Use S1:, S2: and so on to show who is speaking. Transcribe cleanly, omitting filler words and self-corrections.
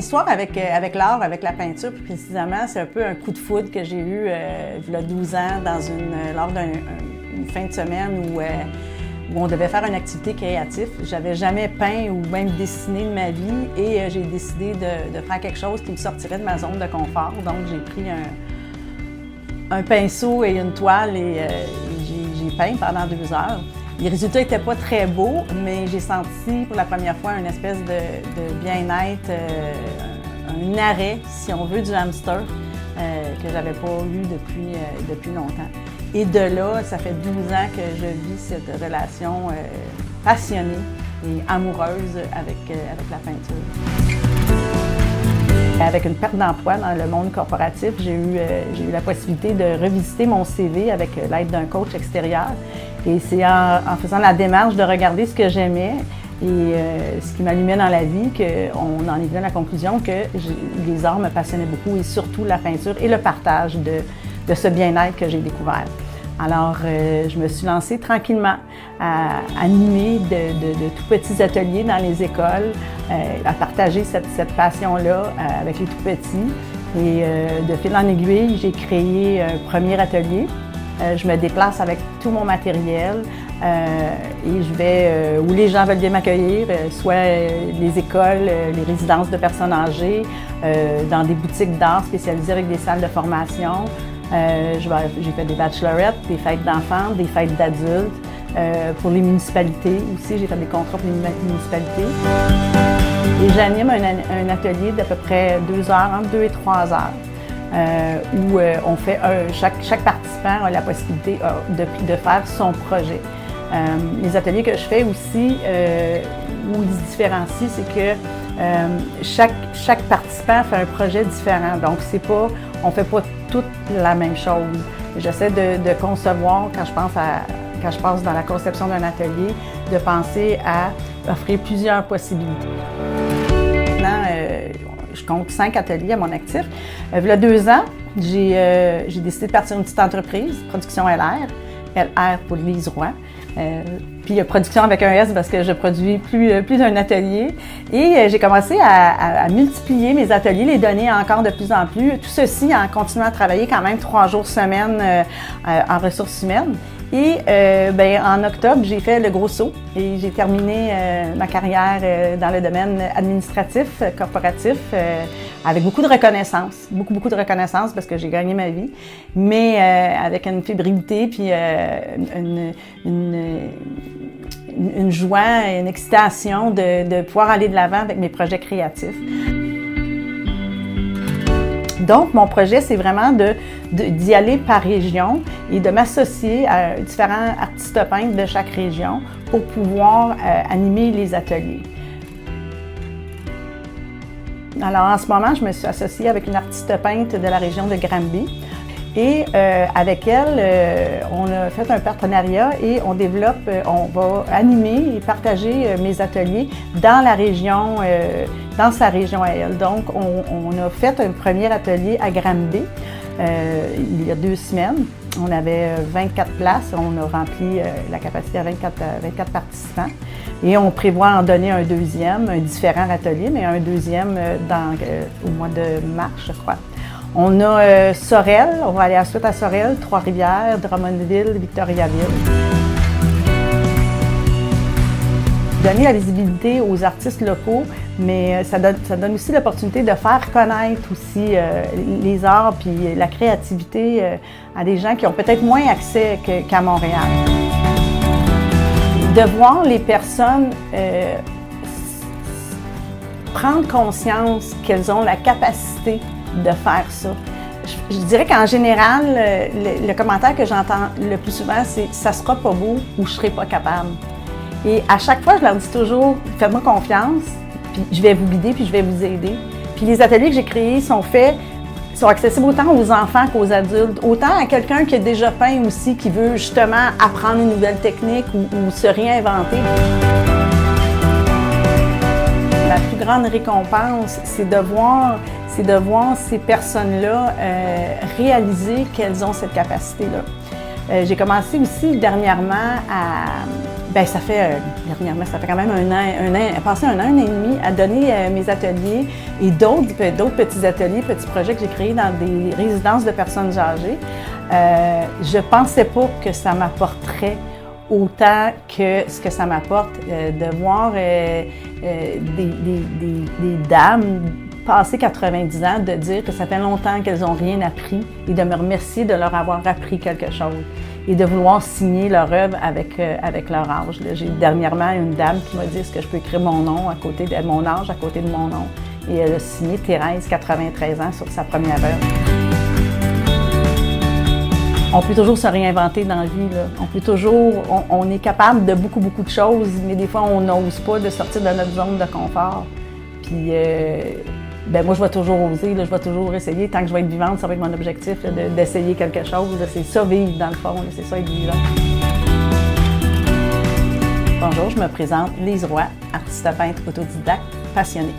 S1: histoire avec l'art, avec la peinture, plus précisément, c'est un peu un coup de foudre que j'ai eu il y a 12 ans lors d'une fin de semaine où on devait faire une activité créative. J'avais jamais peint ou même dessiné de ma vie et j'ai décidé de faire quelque chose qui me sortirait de ma zone de confort. Donc, j'ai pris un pinceau et une toile et j'ai peint pendant 2 heures. Les résultats n'étaient pas très beaux, mais j'ai senti pour la première fois une espèce de bien-être, un arrêt, si on veut, du hamster que je n'avais pas eu depuis longtemps. Et de là, ça fait 12 ans que je vis cette relation passionnée et amoureuse avec la peinture. Avec une perte d'emploi dans le monde corporatif, j'ai eu la possibilité de revisiter mon CV avec l'aide d'un coach extérieur. Et c'est en faisant la démarche de regarder ce que j'aimais et ce qui m'allumait dans la vie qu'on en est venu à la conclusion que les arts me passionnaient beaucoup et surtout la peinture et le partage de ce bien-être que j'ai découvert. Alors, je me suis lancée tranquillement à animer de tout petits ateliers dans les écoles, à partager cette passion-là avec les tout petits. Et de fil en aiguille, j'ai créé un premier atelier. Je me déplace avec tout mon matériel et je vais où les gens veulent bien m'accueillir, soit les écoles, les résidences de personnes âgées, dans des boutiques d'art spécialisées avec des salles de formation. J'ai fait des bachelorettes, des fêtes d'enfants, des fêtes d'adultes. Pour les municipalités aussi, j'ai fait des contrats pour les municipalités. Et j'anime un atelier d'à peu près 2 heures, entre 2 et 3 heures, où on fait chaque participant a la possibilité de faire son projet. Les ateliers que je fais aussi, où ils se différencient, c'est que chaque participant fait un projet différent. Donc, on ne fait pas toute la même chose. J'essaie de concevoir, quand je passe dans la conception d'un atelier, de penser à offrir plusieurs possibilités. Maintenant, je compte 5 ateliers à mon actif. Il y a 2 ans, j'ai décidé de partir une petite entreprise, Production LR. LR pour Lise Roy. Puis il y a production avec un S parce que je produis plus d'un atelier. Et j'ai commencé à multiplier mes ateliers, les donner encore de plus en plus. Tout ceci en continuant à travailler quand même 3 jours semaine en ressources humaines. Et en octobre, j'ai fait le gros saut et j'ai terminé ma carrière dans le domaine administratif, corporatif, avec beaucoup de reconnaissance, beaucoup de reconnaissance parce que j'ai gagné ma vie, mais avec une fébrilité puis une joie, une excitation de pouvoir aller de l'avant avec mes projets créatifs. Donc, mon projet, c'est vraiment d'y aller par région et de m'associer à différents artistes peintres de chaque région pour pouvoir animer les ateliers. Alors, en ce moment, je me suis associée avec une artiste peintre de la région de Granby. Et avec elle, on a fait un partenariat et on va animer et partager mes ateliers dans la région, dans sa région à elle. Donc, on a fait un premier atelier à Granby il y a 2 semaines. On avait 24 places, on a rempli la capacité à 24 participants. Et on prévoit en donner un deuxième, un différent atelier, mais un deuxième au mois de mars, je crois. On a Sorel, on va aller ensuite à Sorel, Trois-Rivières, Drummondville, Victoriaville. Donner la visibilité aux artistes locaux, mais ça donne aussi l'opportunité de faire connaître aussi les arts puis la créativité à des gens qui ont peut-être moins accès qu'à Montréal. De voir les personnes prendre conscience qu'elles ont la capacité de faire ça. Je dirais qu'en général, le commentaire que j'entends le plus souvent, c'est « ça sera pas beau » ou « je serai pas capable ». Et à chaque fois, je leur dis toujours « faites-moi confiance, puis je vais vous guider, puis je vais vous aider ». Puis les ateliers que j'ai créés sont accessibles autant aux enfants qu'aux adultes, autant à quelqu'un qui a déjà peint aussi, qui veut justement apprendre une nouvelle technique ou se réinventer. La plus grande récompense, c'est de voir ces personnes-là réaliser qu'elles ont cette capacité-là. J'ai commencé aussi dernièrement Bien, ça fait, dernièrement, ça fait quand même passé un an et demi à donner mes ateliers et d'autres petits ateliers, petits projets que j'ai créés dans des résidences de personnes âgées. Je ne pensais pas que ça m'apporterait autant que ce que ça m'apporte de voir des dames passé 90 ans, de dire que ça fait longtemps qu'elles n'ont rien appris et de me remercier de leur avoir appris quelque chose et de vouloir signer leur œuvre avec leur âge. J'ai dernièrement une dame qui m'a dit est-ce que je peux écrire mon nom à côté de mon âge, à côté de mon nom. Et elle a signé Thérèse, 93 ans, sur sa première œuvre. On peut toujours se réinventer dans la vie, là. On est capable de beaucoup de choses, mais des fois, on n'ose pas de sortir de notre zone de confort. Puis, moi, je vais toujours oser, là, je vais toujours essayer. Tant que je vais être vivante, ça va être mon objectif, là, d'essayer quelque chose. C'est ça, vivre dans le fond, là, c'est ça, être vivant. Bonjour, je me présente Lise Roy, artiste peintre autodidacte passionnée.